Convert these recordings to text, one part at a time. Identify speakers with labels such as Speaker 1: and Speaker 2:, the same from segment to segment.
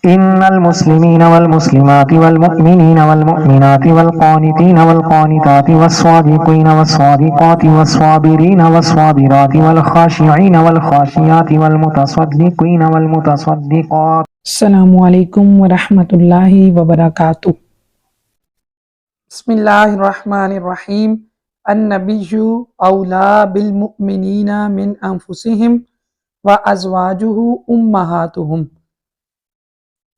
Speaker 1: إن المسلمين والمسلمات والمؤمنين والمؤمنات والقانتين والقانتات والصادقين والصادقات والصابرين والصابرات والخاشعين والخاشعات والمتصدقين والمتصدقات.
Speaker 2: السلام علیکم ورحمۃ اللہ وبرکاتہ۔ بسم اللہ الرحمن الرحیم۔ النبی اولا بالمؤمنین من انفسہم وازواجہ امہاتہم۔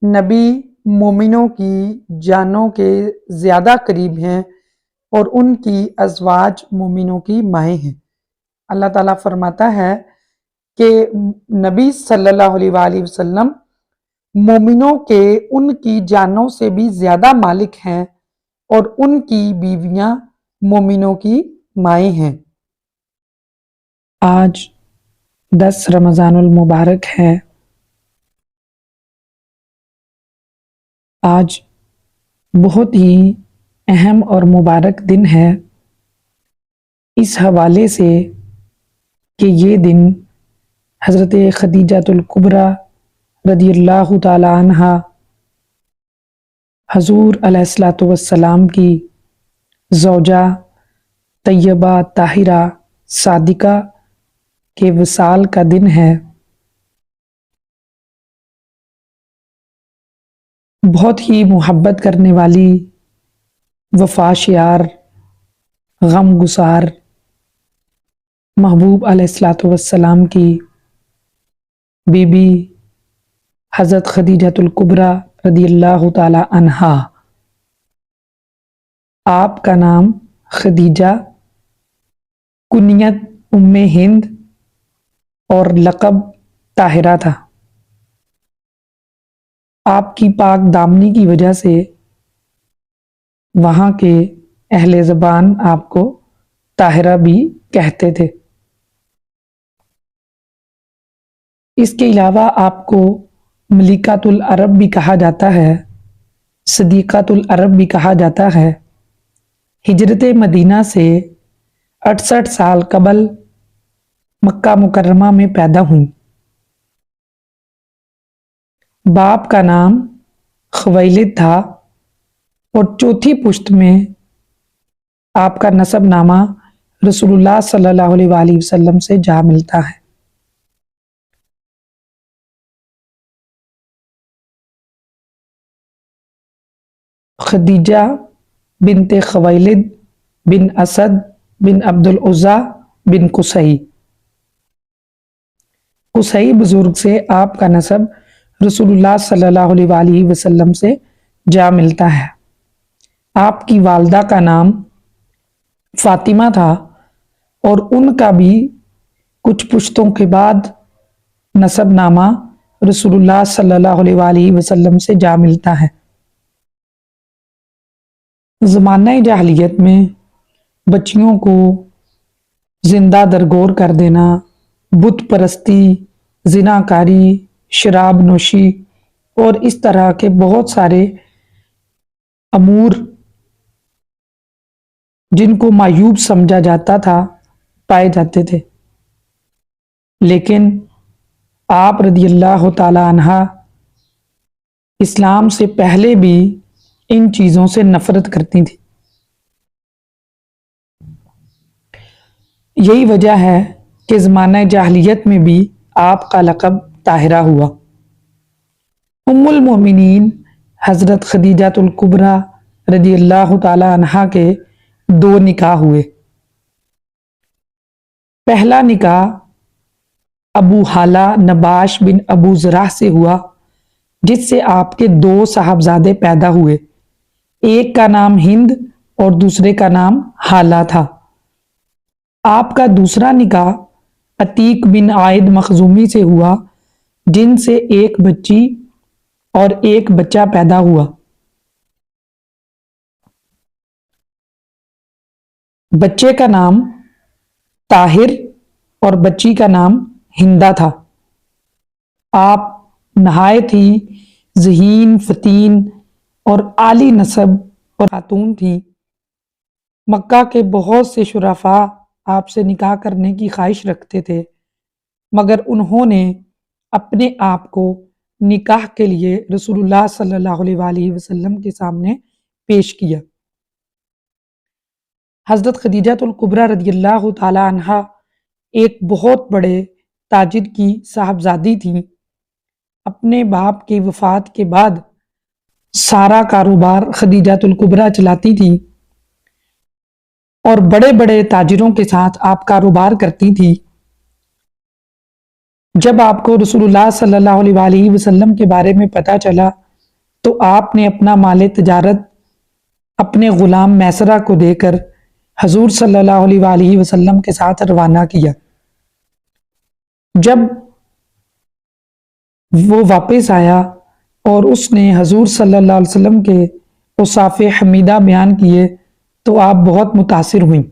Speaker 2: نبی مومنوں کی جانوں کے زیادہ قریب ہیں اور ان کی ازواج مومنوں کی مائیں ہیں۔ اللہ تعالیٰ فرماتا ہے کہ نبی صلی اللہ علیہ وآلہ وسلم مومنوں کے ان کی جانوں سے بھی زیادہ مالک ہیں اور ان کی بیویاں مومنوں کی مائیں ہیں۔ آج 10 رمضان المبارک ہے۔ آج بہت ہی اہم اور مبارک دن ہے اس حوالے سے کہ یہ دن حضرت خدیجۃ الکبریٰ رضی اللہ تعالی عنہا حضور علیہ الصلوۃ والسلام کی زوجہ طیبہ طاہرہ صادقہ کے وصال کا دن ہے۔ بہت ہی محبت کرنے والی، وفا شیار، غم گسار محبوب علیہ الصلوۃ والسلام کی بی بی حضرت خدیجۃ الکبریٰ رضی اللہ تعالی عنہا۔ آپ کا نام خدیجہ، کنیت ام ہند اور لقب طاہرہ تھا۔ آپ کی پاک دامنی کی وجہ سے وہاں کے اہل زبان آپ کو طاہرہ بھی کہتے تھے۔ اس کے علاوہ آپ کو ملکۃ العرب بھی کہا جاتا ہے، صدیقۃ العرب بھی کہا جاتا ہے۔ ہجرت مدینہ سے 68 سال قبل مکہ مکرمہ میں پیدا ہوئیں۔ باپ کا نام خویلد تھا اور چوتھی پشت میں آپ کا نسب نامہ رسول اللہ صلی اللہ علیہ وآلہ وسلم سے جا ملتا ہے۔ خدیجہ بنت خویلد بن اسد بن عبد العزیٰ بن قصی۔ قصی بزرگ سے آپ کا نسب رسول اللہ صلی اللہ علیہ وآلہ وسلم سے جا ملتا ہے۔ آپ کی والدہ کا نام فاطمہ تھا اور ان کا بھی کچھ پشتوں کے بعد نسب نامہ رسول اللہ صلی اللہ علیہ وآلہ وسلم سے جا ملتا ہے۔ زمانہ جاہلیت میں بچیوں کو زندہ درگور کر دینا، بت پرستی، زناکاری، شراب نوشی اور اس طرح کے بہت سارے امور جن کو معیوب سمجھا جاتا تھا پائے جاتے تھے، لیکن آپ رضی اللہ تعالی عنہ اسلام سے پہلے بھی ان چیزوں سے نفرت کرتی تھی۔ یہی وجہ ہے کہ زمانہ جاہلیت میں بھی آپ کا لقب طاہرہ ہوا۔ ام المومنین حضرت خدیجۃ الکبریٰ رضی اللہ تعالی عنہا کے 2 نکاح ہوئے۔ پہلا نکاح ابو ہالہ نباش بن ابو زرع سے ہوا، جس سے آپ کے 2 صاحبزادے پیدا ہوئے۔ ایک کا نام ہند اور دوسرے کا نام ہالہ تھا۔ آپ کا دوسرا نکاح عتیق بن عائد مخزومی سے ہوا، جن سے ایک بچی اور ایک بچہ پیدا ہوا۔ بچے کا نام طاہر اور بچی کا نام ہندہ تھا۔ آپ نہایت ہی ذہین، فتین اور عالی نسب اور خاتون تھی۔ مکہ کے بہت سے شرفاء آپ سے نکاح کرنے کی خواہش رکھتے تھے، مگر انہوں نے اپنے آپ کو نکاح کے لیے رسول اللہ صلی اللہ علیہ وآلہ وسلم کے سامنے پیش کیا۔ حضرت خدیجہ الکبریٰ رضی اللہ تعالی عنہا ایک بہت بڑے تاجر کی صاحبزادی تھیں۔ اپنے باپ کی وفات کے بعد سارا کاروبار خدیجہ الکبریٰ چلاتی تھی اور بڑے بڑے تاجروں کے ساتھ آپ کاروبار کرتی تھی۔ جب آپ کو رسول اللہ صلی اللہ علیہ وآلہ وسلم کے بارے میں پتہ چلا تو آپ نے اپنا مال تجارت اپنے غلام میسرہ کو دے کر حضور صلی اللہ علیہ وآلہ وسلم کے ساتھ روانہ کیا۔ جب وہ واپس آیا اور اس نے حضور صلی اللہ علیہ وسلم کے اوصاف حمیدہ بیان کیے تو آپ بہت متاثر ہوئیں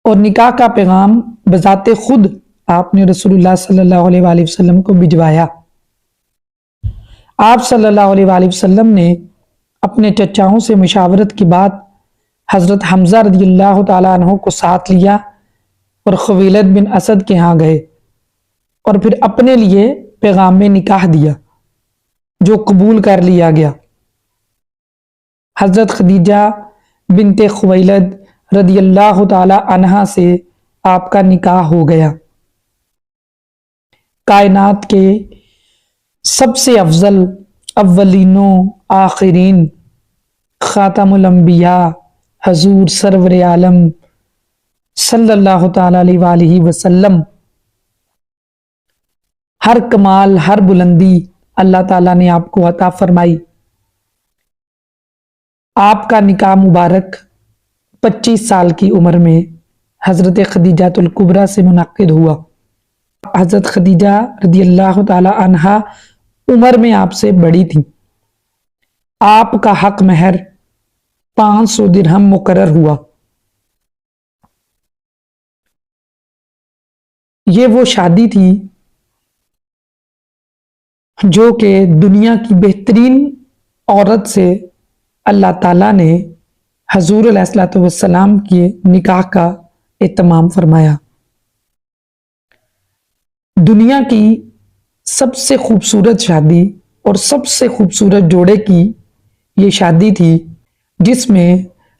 Speaker 2: اور نکاح کا پیغام بذات خود آپ نے رسول اللہ صلی اللہ علیہ وآلہ وسلم کو بھجوایا۔ آپ صلی اللہ علیہ وآلہ وسلم نے اپنے چچاؤں سے مشاورت کے بعد حضرت حمزہ رضی اللہ تعالیٰ عنہ کو ساتھ لیا اور خویلد بن اسد کے ہاں گئے اور پھر اپنے لیے پیغام میں نکاح دیا جو قبول کر لیا گیا۔ حضرت خدیجہ بنت خویلد رضی اللہ تعالی عنہا سے آپ کا نکاح ہو گیا۔ کائنات کے سب سے افضل اولین و آخرین خاتم الانبیاء حضور سرور عالم صلی اللہ تعالی علیہ وآلہ وسلم، ہر کمال ہر بلندی اللہ تعالیٰ نے آپ کو عطا فرمائی۔ آپ کا نکاح مبارک 25 سال کی عمر میں حضرت خدیجہ الکبریٰ سے منعقد ہوا۔ حضرت خدیجہ رضی اللہ تعالی عنہا عمر میں آپ سے بڑی تھی۔ آپ کا حق مہر 500 درہم مقرر ہوا۔ یہ وہ شادی تھی جو کہ دنیا کی بہترین عورت سے اللہ تعالیٰ نے حضور علیہ الصلوۃ والسلام کے نکاح کا اہتمام فرمایا۔ دنیا کی سب سے خوبصورت شادی اور سب سے خوبصورت جوڑے کی یہ شادی تھی جس میں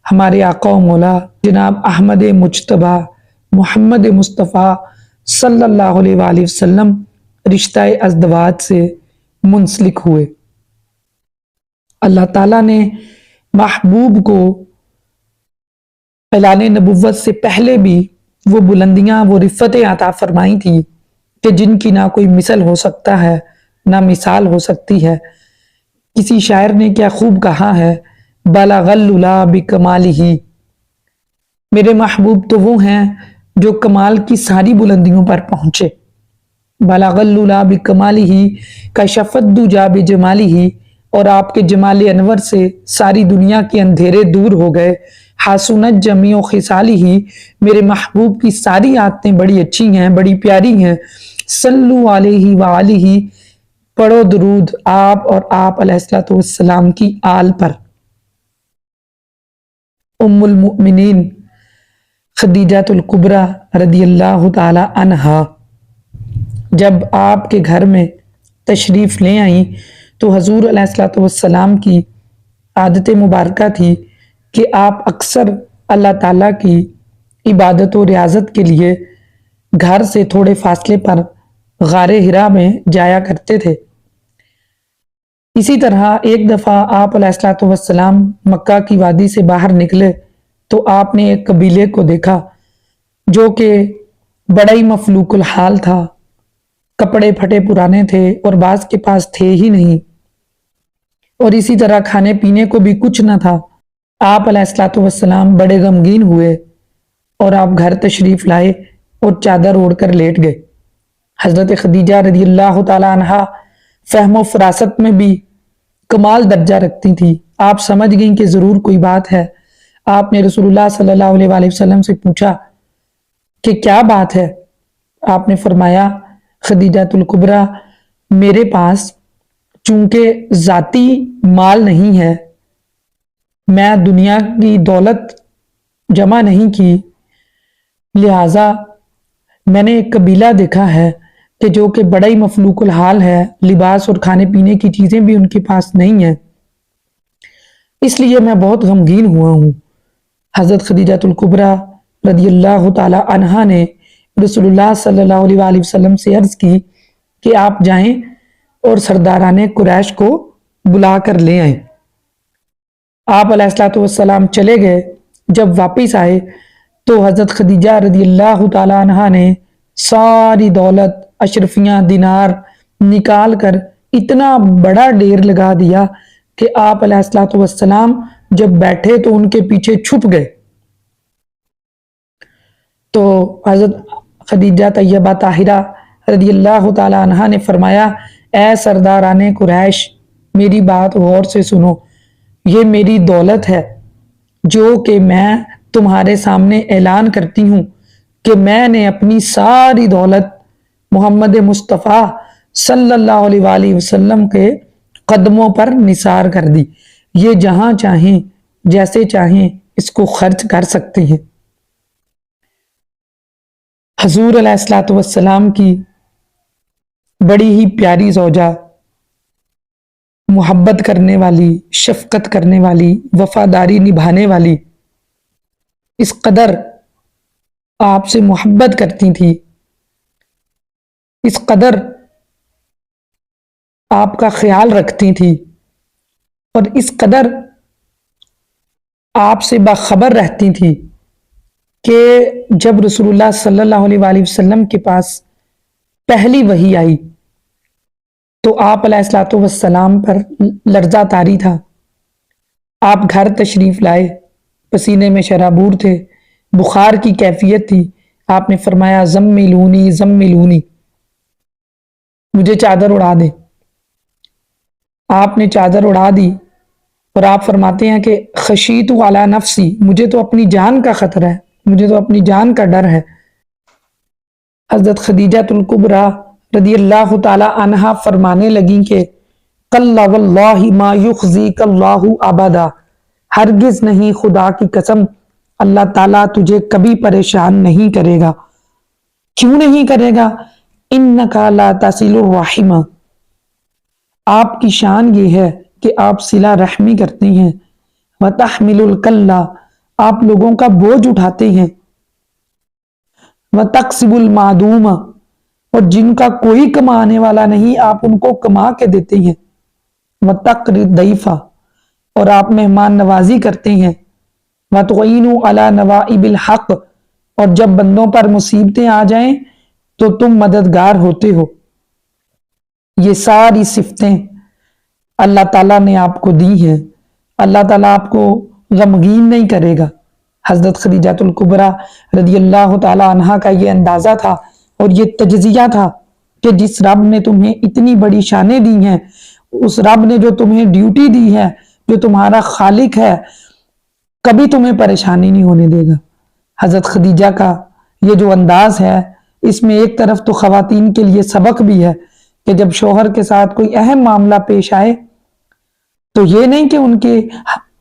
Speaker 2: ہمارے آقا و مولا جناب احمد مجتبیٰ محمد مصطفیٰ صلی اللہ علیہ وآلہ وسلم رشتہ ازدواج سے منسلک ہوئے۔ اللہ تعالیٰ نے محبوب کو اعلان نبوت سے پہلے بھی وہ بلندیاں وہ رفتیں عطا فرمائی تھی کہ جن کی نہ کوئی مثل ہو سکتا ہے نہ مثال ہو سکتی ہے۔ کسی شاعر نے کیا خوب کہا ہے، بلغ العلا بکمالہ، میرے محبوب تو وہ ہیں جو کمال کی ساری بلندیوں پر پہنچے۔ بلغ العلا بکمالہ کشف الدجی بجمالہ، اور آپ کے جمال انور سے ساری دنیا کے اندھیرے دور ہو گئے۔ حسنت جمیع خصالہ، میرے محبوب کی ساری عادتیں بڑی اچھی ہیں بڑی پیاری ہیں۔ صلو علیہ وآلہ، پڑھو درود آپ اور آپ علیہ الصلوۃ والسلام کی آل پر۔ ام المؤمنین خدیجہ الکبریٰ رضی اللہ تعالی عنہا جب آپ کے گھر میں تشریف لے آئیں تو حضور علیہ الصلوۃ والسلام کی عادت مبارکہ تھی کہ آپ اکثر اللہ تعالیٰ کی عبادت و ریاضت کے لیے گھر سے تھوڑے فاصلے پر غار حرا میں جایا کرتے تھے۔ اسی طرح ایک دفعہ آپ علیہ الصلوۃ والسلام مکہ کی وادی سے باہر نکلے تو آپ نے ایک قبیلے کو دیکھا جو کہ بڑا ہی مفلوق الحال تھا، کپڑے پھٹے پرانے تھے اور بعض کے پاس تھے ہی نہیں، اور اسی طرح کھانے پینے کو بھی کچھ نہ تھا۔ آپ علیہ الصلوۃ والسلام بڑے غمگین ہوئے اور آپ گھر تشریف لائے اور چادر اوڑھ کر لیٹ گئے۔ حضرت خدیجہ رضی اللہ تعالی عنہا فہم و فراست میں بھی کمال درجہ رکھتی تھی۔ آپ سمجھ گئیں کہ ضرور کوئی بات ہے۔ آپ نے رسول اللہ صلی اللہ علیہ وآلہ وسلم سے پوچھا کہ کیا بات ہے؟ آپ نے فرمایا، خدیجہ الکبریٰ، میرے پاس چونکہ ذاتی مال نہیں ہے، میں دنیا کی دولت جمع نہیں کی، لہٰذا میں نے ایک قبیلہ دیکھا ہے کہ جو کہ بڑا ہی مفلوق الحال ہے، لباس اور کھانے پینے کی چیزیں بھی ان کے پاس نہیں ہیں، اس لیے میں بہت غمگین ہوا ہوں۔ حضرت خدیجہ الکبریٰ رضی اللہ تعالی عنہا نے رسول اللہ صلی اللہ علیہ وآلہ وسلم سے عرض کی کہ آپ جائیں اور سرداران قریش کو بلا کر لے آئیں۔ آپ علیہ الصلوۃ والسلام چلے گئے۔ جب واپس آئے تو حضرت خدیجہ رضی اللہ تعالی عنہا نے ساری دولت، اشرفیاں، دینار نکال کر اتنا بڑا ڈھیر لگا دیا کہ آپ علیہ الصلوۃ والسلام جب بیٹھے تو ان کے پیچھے چھپ گئے۔ تو حضرت خدیجہ طیبہ طاہرہ رضی اللہ تعالی عنہا نے فرمایا، اے سرداران قریش، میری بات غور سے سنو، یہ میری دولت ہے جو کہ میں تمہارے سامنے اعلان کرتی ہوں کہ میں نے اپنی ساری دولت محمد مصطفیٰ صلی اللہ علیہ وآلہ وسلم کے قدموں پر نثار کر دی۔ یہ جہاں چاہیں جیسے چاہیں اس کو خرچ کر سکتے ہیں۔ حضور علیہ الصلوۃ والسلام کی بڑی ہی پیاری زوجہ، محبت کرنے والی، شفقت کرنے والی، وفاداری نبھانے والی، اس قدر آپ سے محبت کرتی تھی، اس قدر آپ کا خیال رکھتی تھی اور اس قدر آپ سے باخبر رہتی تھی کہ جب رسول اللہ صلی اللہ علیہ وآلہ وسلم کے پاس پہلی وحی آئی تو آپ علیہ الصلوۃ والسلام پر لرزہ طاری تھا۔ آپ گھر تشریف لائے، پسینے میں شرابور تھے، بخار کی کیفیت تھی۔ آپ نے فرمایا، زملونی زملونی، مجھے چادر اڑا دیں۔ آپ نے چادر اڑا دی اور آپ فرماتے ہیں کہ خشیت علی نفسی، مجھے تو اپنی جان کا خطرہ ہے، مجھے تو اپنی جان کا ڈر ہے۔ حضرت خدیجہ الکبریٰ رضی اللہ تعالی عنہا فرمانے لگیں کہ کلا واللہ ما یخزیک اللہ ابدا، ہرگز نہیں، خدا کی قسم، اللہ تعالیٰ تجھے کبھی پریشان نہیں کرے گا۔ کیوں نہیں کرے گا؟ انک لا تصل الرحم، آپ کی شان یہ ہے کہ آپ صلہ رحمی کرتے ہیں، وتحمل الکلہ، آپ لوگوں کا بوجھ اٹھاتے ہیں، وتکسب المعدوم، اور جن کا کوئی کمانے والا نہیں آپ ان کو کما کے دیتے ہیں، وتقری الضیف، اور آپ مہمان نوازی کرتے ہیں، وتعین علی نوائب الحق، اور جب بندوں پر مصیبتیں آ جائیں تو تم مددگار ہوتے ہو۔ یہ ساری صفتیں اللہ تعالیٰ نے آپ کو دی ہیں۔ اللہ تعالیٰ آپ کو غمگین نہیں کرے گا۔ حضرت خدیجہ الکبریٰ رضی اللہ تعالی عنہا کا یہ اندازہ تھا اور یہ تجزیہ تھا کہ جس رب نے تمہیں اتنی بڑی شانیں دی ہیں، اس رب نے جو تمہیں ڈیوٹی دی ہے، جو تمہارا خالق ہے، کبھی تمہیں پریشانی نہیں ہونے دے گا۔ حضرت خدیجہ کا یہ جو انداز ہے، اس میں ایک طرف تو خواتین کے لیے سبق بھی ہے کہ جب شوہر کے ساتھ کوئی اہم معاملہ پیش آئے تو یہ نہیں کہ ان کے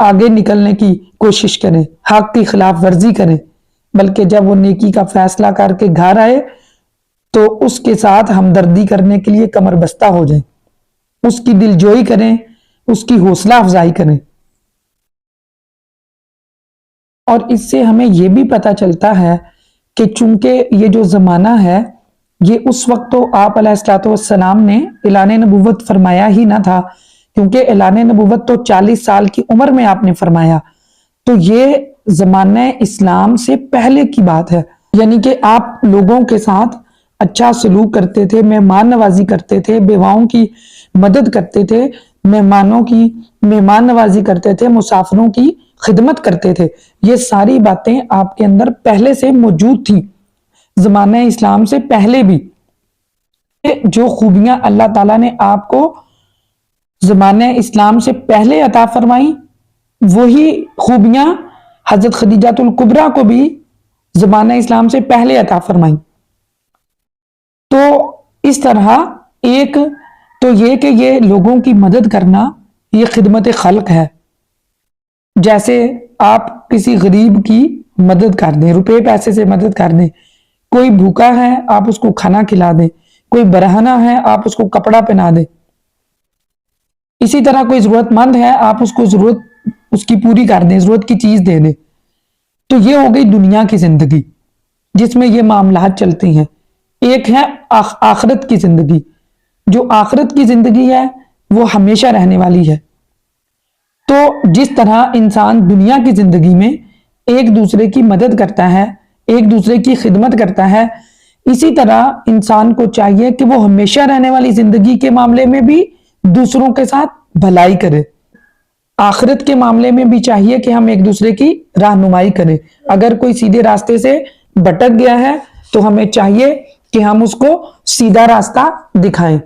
Speaker 2: آگے نکلنے کی کوشش کریں، حق کی خلاف ورزی کریں، بلکہ جب وہ نیکی کا فیصلہ کر کے گھر آئے تو اس کے ساتھ ہمدردی کرنے کے لیے کمر بستہ ہو جائیں، اس کی دل جوئی کریں، اس کی حوصلہ افزائی کریں۔ اور اس سے ہمیں یہ بھی پتہ چلتا ہے کہ چونکہ یہ جو زمانہ ہے، یہ اس وقت تو آپ علیہ الصلوۃ والسلام نے اعلان نبوت فرمایا ہی نہ تھا، کیونکہ اعلان نبوت تو 40 سال کی عمر میں آپ نے فرمایا، تو یہ زمانہ اسلام سے پہلے کی بات ہے، یعنی کہ آپ لوگوں کے ساتھ اچھا سلوک کرتے تھے، مہمان نوازی کرتے تھے، بیواؤں کی مدد کرتے تھے، مہمانوں کی مہمان نوازی کرتے تھے، مسافروں کی خدمت کرتے تھے۔ یہ ساری باتیں آپ کے اندر پہلے سے موجود تھیں، زمانہ اسلام سے پہلے بھی۔ جو خوبیاں اللہ تعالیٰ نے آپ کو زمانہ اسلام سے پہلے عطا فرمائیں، وہی خوبیاں حضرت خدیجہ الکبریٰ کو بھی زمانہ اسلام سے پہلے عطا فرمائیں۔ تو اس طرح ایک تو یہ کہ یہ لوگوں کی مدد کرنا، یہ خدمت خلق ہے۔ جیسے آپ کسی غریب کی مدد کر دیں، روپے پیسے سے مدد کر دیں، کوئی بھوکا ہے آپ اس کو کھانا کھلا دیں، کوئی برہنہ ہے آپ اس کو کپڑا پہنا دیں، اسی طرح کوئی ضرورت مند ہے آپ اس کو ضرورت اس کی پوری کر دیں، ضرورت کی چیز دے دیں۔ تو یہ ہو گئی دنیا کی زندگی جس میں یہ معاملات چلتے ہیں۔ ایک ہے آخرت کی زندگی، جو آخرت کی زندگی ہے وہ ہمیشہ رہنے والی ہے۔ تو جس طرح انسان دنیا کی زندگی میں ایک دوسرے کی مدد کرتا ہے، ایک دوسرے کی خدمت کرتا ہے، اسی طرح انسان کو چاہیے کہ وہ ہمیشہ رہنے والی زندگی کے معاملے میں بھی دوسروں کے ساتھ بھلائی کرے، آخرت کے معاملے میں بھی چاہیے کہ ہم ایک دوسرے کی رہنمائی کریں۔ اگر کوئی سیدھے راستے سے بھٹک گیا ہے تو ہمیں چاہیے کہ ہم اس کو سیدھا راستہ دکھائیں،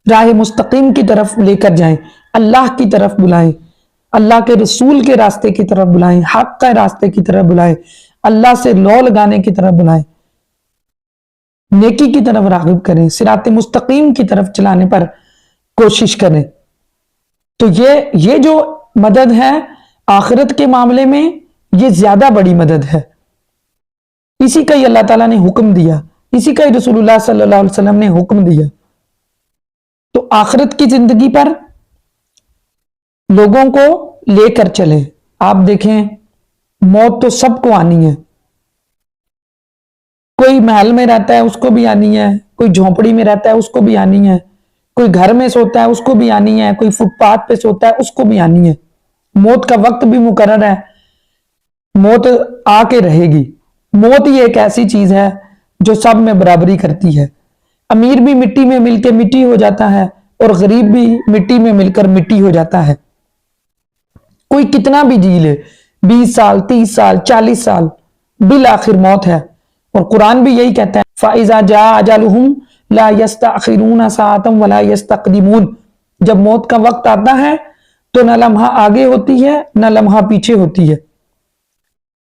Speaker 2: راہ مستقیم کی طرف لے کر جائیں، اللہ کی طرف بلائیں، اللہ کے رسول کے راستے کی طرف بلائیں، حق کے راستے کی طرف بلائیں، اللہ سے لو لگانے کی طرف بلائیں، نیکی کی طرف راغب کریں، صراط مستقیم کی طرف چلانے پر کوشش کریں۔ تو یہ جو مدد ہے آخرت کے معاملے میں، یہ زیادہ بڑی مدد ہے، اسی کا ہی اللہ تعالیٰ نے حکم دیا، اسی کا ہی رسول اللہ صلی اللہ علیہ وسلم نے حکم دیا۔ تو آخرت کی زندگی پر لوگوں کو لے کر چلے۔ آپ دیکھیں موت تو سب کو آنی ہے، کوئی محل میں رہتا ہے اس کو بھی آنی ہے، کوئی جھونپڑی میں رہتا ہے اس کو بھی آنی ہے، کوئی گھر میں سوتا ہے اس کو بھی آنی ہے، کوئی فٹ پاتھ پہ سوتا ہے اس کو بھی آنی ہے۔ موت کا وقت بھی مقرر ہے، موت آ کے رہے گی۔ موت ہی ایک ایسی چیز ہے جو سب میں برابری کرتی ہے، امیر بھی مٹی میں مل کے مٹی ہو جاتا ہے اور غریب بھی مٹی میں مل کر مٹی ہو جاتا ہے۔ کوئی کتنا بھی جی لے، 20 سال 30 سال 40 سال، بالآخر موت ہے۔ اور قرآن بھی یہی کہتا ہے فَإِذَا جَاءَ أَجَلُهُمْ لَا يَسْتَأْخِرُونَ سَاعَةً وَلَا يَسْتَقْدِمُونَ، جب موت کا وقت آتا ہے تو نہ لمحہ آگے ہوتی ہے نہ لمحہ پیچھے ہوتی ہے۔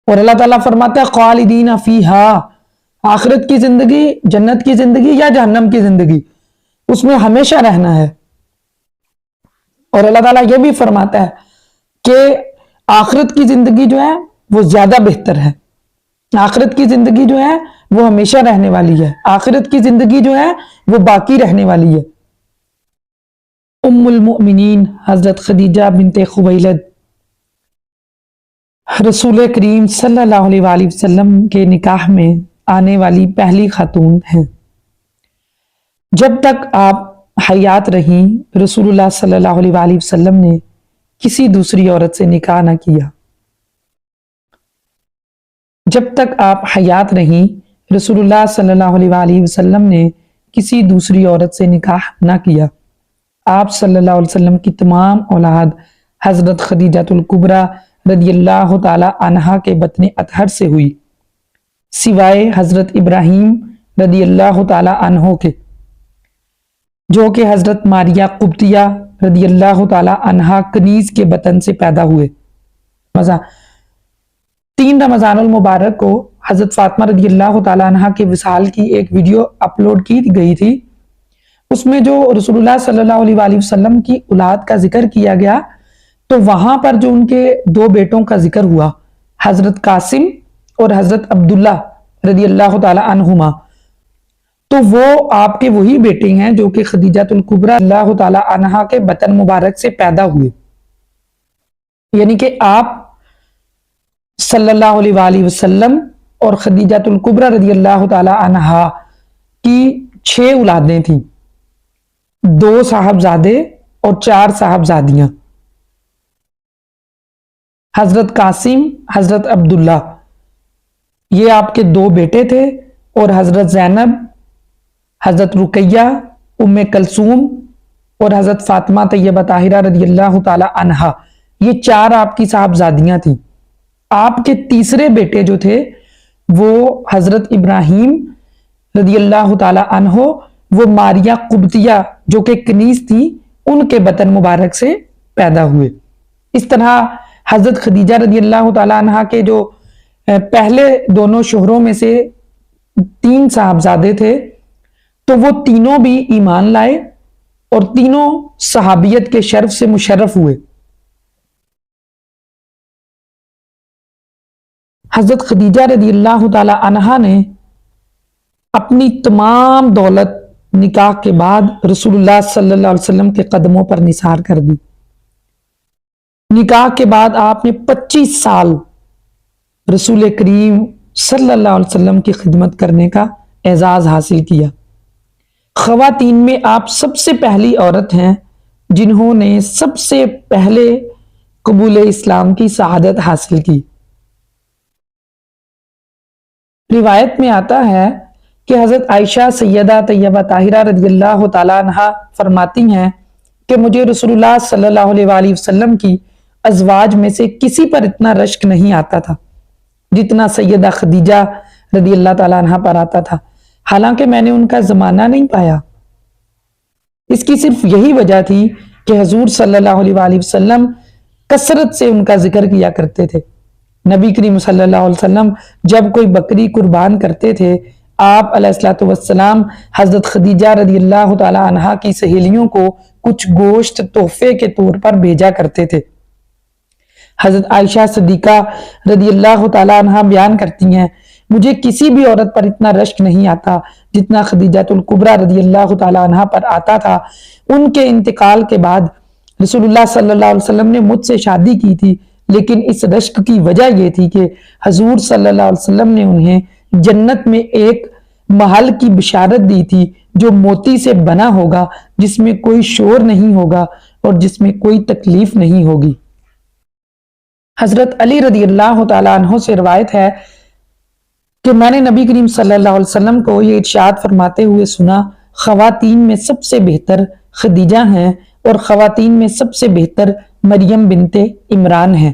Speaker 2: اور اللہ تعالیٰ فرماتا ہے خالدین فیہا، آخرت کی زندگی جنت کی زندگی یا جہنم کی زندگی، اس میں ہمیشہ رہنا ہے۔ اور اللہ تعالیٰ یہ بھی فرماتا ہے کہ آخرت کی زندگی جو ہے وہ زیادہ بہتر ہے، آخرت کی زندگی جو ہے وہ ہمیشہ رہنے والی ہے، آخرت کی زندگی جو ہے وہ باقی رہنے والی ہے۔ ام المؤمنین حضرت خدیجہ بنت خویلد رسول کریم صلی اللہ علیہ وآلہ وسلم کے نکاح میں آنے والی پہلی خاتون ہیں۔ جب تک آپ حیات رہیں رسول اللہ صلی اللہ علیہ وآلہ وسلم نے کسی دوسری عورت سے نکاح نہ کیا۔ جب تک آپ حیات رہیں رسول اللہ صلی اللہ علیہ وآلہ وسلم نے کسی دوسری عورت سے نکاح نہ کیا۔ آپ صلی اللہ علیہ وسلم کی تمام اولاد حضرت خدیجہ الکبریٰ رضی اللہ تعالی عنہا کے بطن اطہر سے ہوئی، سوائے حضرت ابراہیم رضی اللہ تعالی عنہ کے، جو کہ حضرت ماریہ قبطیہ رضی اللہ تعالی عنہا کنیز کے بطن سے پیدا ہوئے۔ 3 رمضان المبارک کو حضرت فاطمہ رضی اللہ تعالی عنہا کے وصال کی ایک ویڈیو اپلوڈ کی گئی تھی، اس میں جو رسول اللہ صلی اللہ علیہ وآلہ وسلم کی اولاد کا ذکر کیا گیا تو وہاں پر جو ان کے 2 بیٹوں کا ذکر ہوا، حضرت قاسم اور حضرت عبداللہ رضی اللہ تعالی عنہما، تو وہ آپ کے وہی بیٹے ہیں جو کہ خدیجہ الکبریٰ اللہ تعالی عنہا کے بطن مبارک سے پیدا ہوئے۔ یعنی کہ آپ صلی اللہ علیہ وآلہ وسلم اور خدیجہ الکبریٰ رضی اللہ تعالی عنہا کی 6 اولادیں تھیں، 2 صاحبزادے اور 4 صاحبزادیاں۔ حضرت قاسم حضرت عبداللہ یہ آپ کے 2 بیٹے تھے، اور حضرت زینب حضرت رقیہ ام کلثوم اور حضرت فاطمہ طیبہ طاہرہ رضی اللہ تعالی عنہا، یہ 4 آپ کی صاحبزادیاں تھیں۔ آپ کے تیسرے بیٹے جو تھے وہ حضرت ابراہیم رضی اللہ تعالی عنہ، وہ ماریہ قبطیہ جو کہ کنیز تھی ان کے بطن مبارک سے پیدا ہوئے۔ اس طرح حضرت خدیجہ رضی اللہ تعالی عنہ کے جو پہلے دونوں شوہروں میں سے 3 صاحبزادے تھے تو وہ تینوں بھی ایمان لائے اور تینوں صحابیت کے شرف سے مشرف ہوئے۔ حضرت خدیجہ رضی اللہ تعالی عنہا نے اپنی تمام دولت نکاح کے بعد رسول اللہ صلی اللہ علیہ وسلم کے قدموں پر نثار کر دی۔ نکاح کے بعد آپ نے 25 سال رسول کریم صلی اللہ علیہ وسلم کی خدمت کرنے کا اعزاز حاصل کیا۔ خواتین میں آپ سب سے پہلی عورت ہیں جنہوں نے سب سے پہلے قبول اسلام کی شہادت حاصل کی۔ روایت میں آتا ہے کہ حضرت عائشہ سیدہ طیبہ طاہرہ رضی اللہ تعالیٰ عنہا فرماتی ہیں کہ مجھے رسول اللہ صلی اللہ علیہ وآلہ وسلم کی ازواج میں سے کسی پر اتنا رشک نہیں آتا تھا جتنا سیدہ خدیجہ رضی اللہ تعالیٰ عنہا پر آتا تھا، حالانکہ میں نے ان کا زمانہ نہیں پایا۔ اس کی صرف یہی وجہ تھی کہ حضور صلی اللہ علیہ وآلہ وسلم کثرت سے ان کا ذکر کیا کرتے تھے۔ نبی کریم صلی اللہ علیہ وسلم جب کوئی بکری قربان کرتے تھے، آپ علیہ الصلوۃ والسلام حضرت خدیجہ رضی اللہ تعالی عنہا کی سہیلیوں کو کچھ گوشت تحفے کے طور پر بھیجا کرتے تھے۔ حضرت عائشہ صدیقہ رضی اللہ تعالی عنہا بیان کرتی ہیں، مجھے کسی بھی عورت پر اتنا رشک نہیں آتا جتنا خدیجہ الکبریٰ رضی اللہ تعالی عنہا پر آتا تھا۔ ان کے انتقال کے بعد رسول اللہ صلی اللہ علیہ وسلم نے مجھ سے شادی کی تھی، لیکن اس رشک کی وجہ یہ تھی کہ حضور صلی اللہ علیہ وسلم نے انہیں جنت میں ایک محل کی بشارت دی تھی جو موتی سے بنا ہوگا، جس میں کوئی شور نہیں ہوگا اور جس میں کوئی تکلیف نہیں ہوگی۔ حضرت علی رضی اللہ تعالیٰ عنہ سے روایت ہے کہ میں نے نبی کریم صلی اللہ علیہ وسلم کو یہ ارشاد فرماتے ہوئے سنا، خواتین میں سب سے بہتر خدیجہ ہیں اور خواتین میں سب سے بہتر مریم بنت عمران ہیں۔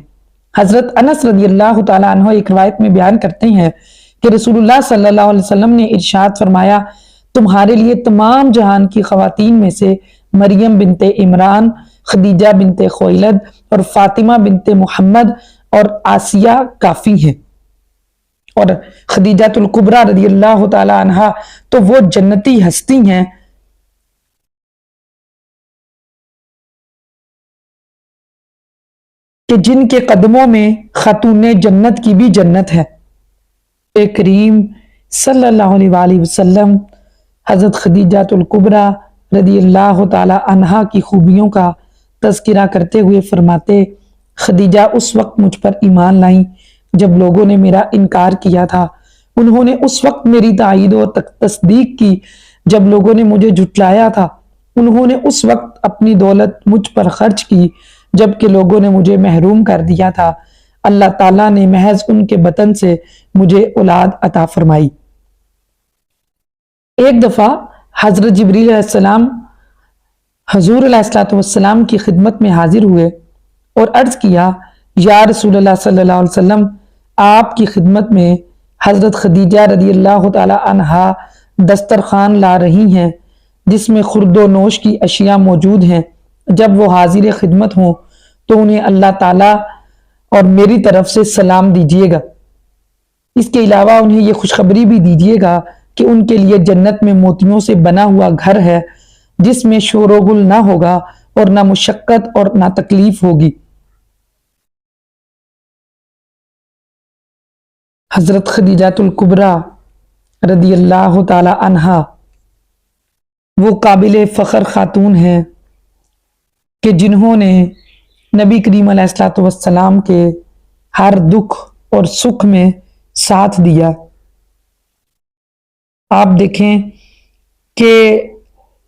Speaker 2: حضرت انس رضی اللہ تعالیٰ عنہ ایک روایت میں بیان کرتے ہیں کہ رسول اللہ صلی اللہ علیہ وسلم نے ارشاد فرمایا، تمہارے لیے تمام جہان کی خواتین میں سے مریم بنت عمران، خدیجہ بنت خویلد اور فاطمہ بنت محمد اور آسیہ کافی ہیں۔ اور خدیجہ الکبریٰ رضی اللہ تعالی عنہا تو وہ جنتی ہستی ہیں کہ جن کے قدموں میں خاتون جنت کی بھی جنت ہے۔ کریم صلی اللہ علیہ وآلہ وسلم حضرت خدیجہ الکبریٰ رضی اللہ تعالی عنہا کی خوبیوں کا تذکرہ کرتے ہوئے فرماتے، خدیجہ اس وقت مجھ پر ایمان لائیں جب لوگوں نے میرا انکار کیا تھا، انہوں نے اس وقت میری تائید اور تصدیق کی جب لوگوں نے مجھے جھٹلایا تھا، انہوں نے اس وقت اپنی دولت مجھ پر خرچ کی جبکہ لوگوں نے مجھے محروم کر دیا تھا۔ اللہ تعالیٰ نے محض ان کے بطن سے مجھے اولاد عطا فرمائی۔ ایک دفعہ حضرت جبریل علیہ السلام حضور علیہ السلام کی خدمت میں حاضر ہوئے اور عرض کیا، یا رسول اللہ صلی اللہ علیہ وسلم، آپ کی خدمت میں حضرت خدیجہ رضی اللہ تعالی عنہا دسترخوان لا رہی ہیں جس میں خورد و نوش کی اشیاء موجود ہیں، جب وہ حاضر خدمت ہوں تو انہیں اللہ تعالیٰ اور میری طرف سے سلام دیجیے گا۔ اس کے علاوہ انہیں یہ خوشخبری بھی دیجیے گا کہ ان کے لیے جنت میں موتیوں سے بنا ہوا گھر ہے جس میں شور و غل نہ ہوگا اور نہ مشقت اور نہ تکلیف ہوگی۔ حضرت خدیجہ الکبریٰ رضی اللہ تعالی عنہا وہ قابل فخر خاتون ہیں کہ جنہوں نے نبی کریم علیہ الصلوۃ والسلام کے ہر دکھ اور سکھ میں ساتھ دیا۔ آپ دیکھیں کہ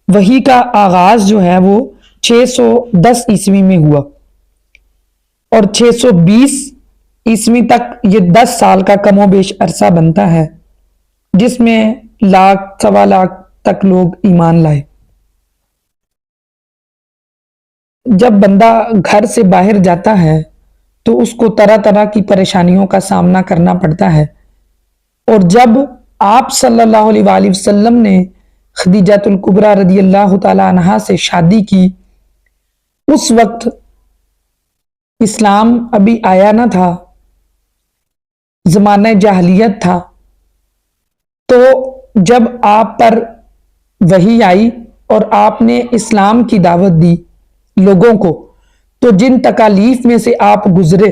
Speaker 2: وحی کا آغاز جو ہے وہ 610 عیسوی میں ہوا اور 620 عیسوی تک یہ 10 سال کا کم و بیش عرصہ بنتا ہے جس میں لاکھ سوا لاکھ تک لوگ ایمان لائے۔ جب بندہ گھر سے باہر جاتا ہے تو اس کو طرح طرح کی پریشانیوں کا سامنا کرنا پڑتا ہے، اور جب آپ صلی اللہ علیہ وآلہ وسلم نے خدیجہ الکبریٰ رضی اللہ تعالی عنہا سے شادی کی، اس وقت اسلام ابھی آیا نہ تھا، زمانہ جاہلیت تھا۔ تو جب آپ پر وحی آئی اور آپ نے اسلام کی دعوت دی لوگوں کو، تو جن تکالیف میں سے آپ گزرے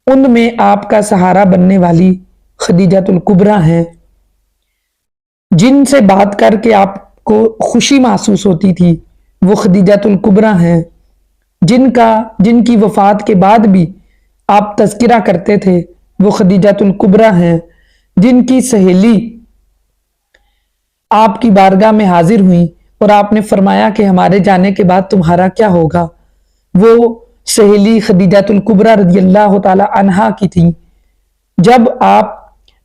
Speaker 2: ان میں آپ کا سہارا بننے والی خدیجہ الکبریٰ ہیں، جن سے بات کر کے آپ کو خوشی محسوس ہوتی تھی وہ خدیجۃ الکبریٰ ہیں، جن کی وفات کے بعد بھی آپ تذکرہ کرتے تھے، وہ خدیجۃ الکبریٰ ہیں، جن کی سہیلی آپ کی بارگاہ میں حاضر ہوئی اور آپ نے فرمایا کہ ہمارے جانے کے بعد تمہارا کیا ہوگا۔ وہ سہیلی خدیجۃ الکبریٰ رضی اللہ تعالی عنہا کی تھی۔ جب آپ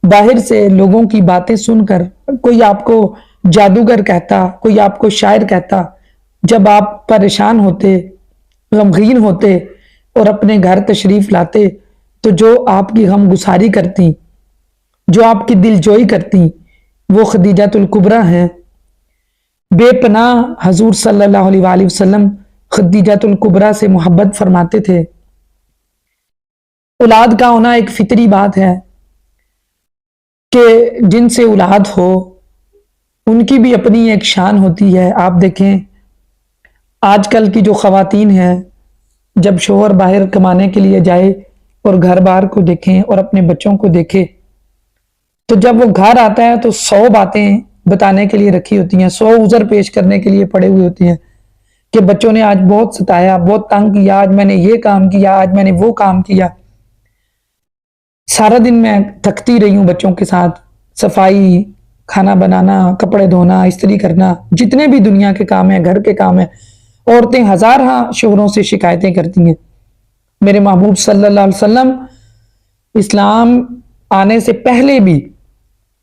Speaker 2: باہر سے لوگوں کی باتیں سن کر، کوئی آپ کو جادوگر کہتا، کوئی آپ کو شاعر کہتا، جب آپ پریشان ہوتے، غمگین ہوتے اور اپنے گھر تشریف لاتے تو جو آپ کی غم گساری کرتی، جو آپ کی دل جوئی کرتی، وہ خدیجۃ الکبریٰ ہیں۔ بے پناہ حضور صلی اللہ علیہ وآلہ وسلم خدیجۃ الکبریٰ سے محبت فرماتے تھے۔ اولاد کا ہونا ایک فطری بات ہے کہ جن سے اولاد ہو ان کی بھی اپنی ایک شان ہوتی ہے۔ آپ دیکھیں آج کل کی جو خواتین ہیں، جب شوہر باہر کمانے کے لیے جائے اور گھر بار کو دیکھیں اور اپنے بچوں کو دیکھے، تو جب وہ گھر آتا ہے تو 100 باتیں بتانے کے لیے رکھی ہوتی ہیں، 100 عذر پیش کرنے کے لیے پڑے ہوئے ہوتے ہیں کہ بچوں نے آج بہت ستایا، بہت تنگ کیا، آج میں نے یہ کام کیا، آج میں نے وہ کام کیا، سارا دن میں تھکتی رہی ہوں بچوں کے ساتھ، صفائی، کھانا بنانا، کپڑے دھونا، استری کرنا، جتنے بھی دنیا کے کام ہیں، گھر کے کام ہیں، عورتیں ہزارہ شوہروں سے شکایتیں کرتی ہیں۔ میرے محبوب صلی اللہ علیہ وسلم اسلام آنے سے پہلے بھی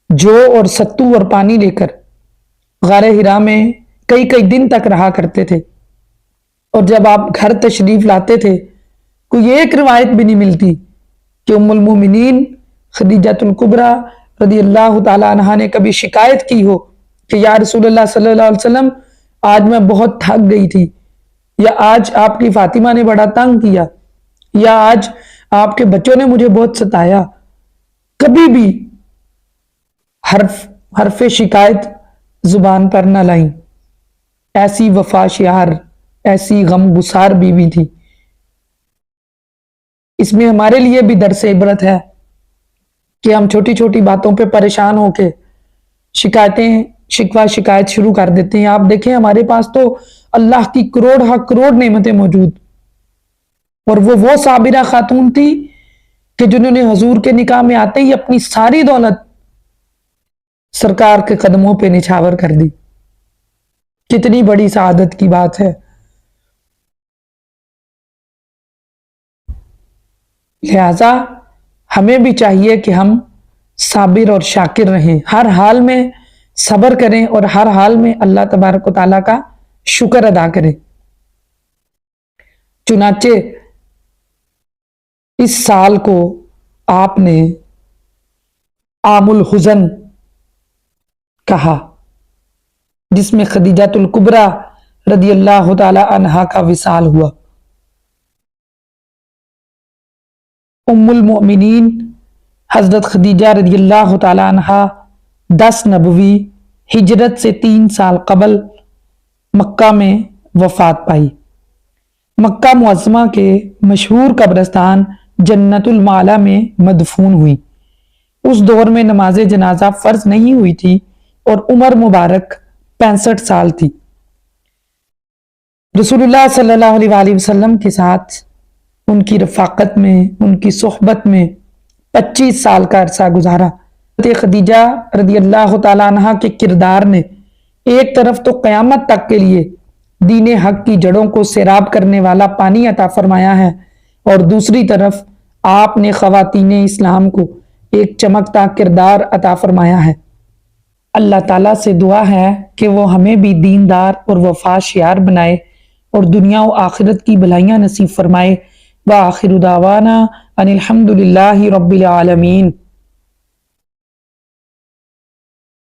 Speaker 2: جو اور ستو اور پانی لے کر غار حرا میں کئی دن تک رہا کرتے تھے، اور جب آپ گھر تشریف لاتے تھے کوئی ایک روایت بھی نہیں ملتی کہ ام المومنین خدیجۃ الکبریٰ رضی اللہ تعالی عنہا نے کبھی شکایت کی ہو کہ یا رسول اللہ صلی اللہ علیہ وسلم آج میں بہت تھک گئی تھی، یا آج آپ کی فاطمہ نے بڑا تنگ کیا، یا آج آپ کے بچوں نے مجھے بہت ستایا۔ کبھی بھی حرف شکایت زبان پر نہ لائیں۔ ایسی وفا شیار، ایسی غم گسار بیوی تھی۔ اس میں ہمارے لیے بھی درس عبرت ہے کہ ہم چھوٹی چھوٹی باتوں پہ پریشان ہو کے شکایت شروع کر دیتے ہیں۔ آپ دیکھیں ہمارے پاس تو اللہ کی کروڑ نعمتیں موجود، اور وہ صابرہ خاتون تھی کہ جنہوں نے حضور کے نکاح میں آتے ہی اپنی ساری دولت سرکار کے قدموں پہ نچھاور کر دی۔ کتنی بڑی سعادت کی بات ہے۔ لہذا ہمیں بھی چاہیے کہ ہم صابر اور شاکر رہیں، ہر حال میں صبر کریں اور ہر حال میں اللہ تبارک و تعالیٰ کا شکر ادا کریں۔ چنانچہ اس سال کو آپ نے عام الحزن کہا، جس میں خدیجۃ الکبریٰ رضی اللہ تعالی عنہا کا وصال ہوا۔ ام المؤمنین حضرت خدیجہ رضی اللہ تعالی عنہا 10 نبوی ہجرت سے 3 سال قبل مکہ میں وفات پائی۔ مکہ معظمہ کے مشہور قبرستان جنت المعلی میں مدفون ہوئی۔ اس دور میں نماز جنازہ فرض نہیں ہوئی تھی اور عمر مبارک 65 سال تھی۔ رسول اللہ صلی اللہ علیہ وآلہ وسلم کے ساتھ ان کی رفاقت میں، ان کی صحبت میں 25 سال کا عرصہ گزارا۔ خدیجہ رضی اللہ تعالیٰ عنہ کے کردار نے ایک طرف تو قیامت تک کے لیے دین حق کی جڑوں کو سیراب کرنے والا پانی عطا فرمایا ہے، اور دوسری طرف آپ نے خواتین اسلام کو ایک چمکتا کردار عطا فرمایا ہے۔ اللہ تعالیٰ سے دعا ہے کہ وہ ہمیں بھی دیندار اور وفا شیار بنائے اور دنیا و آخرت کی بھلائیاں نصیب فرمائے۔ وآخر دعوانا ان الحمد للہ رب العالمین۔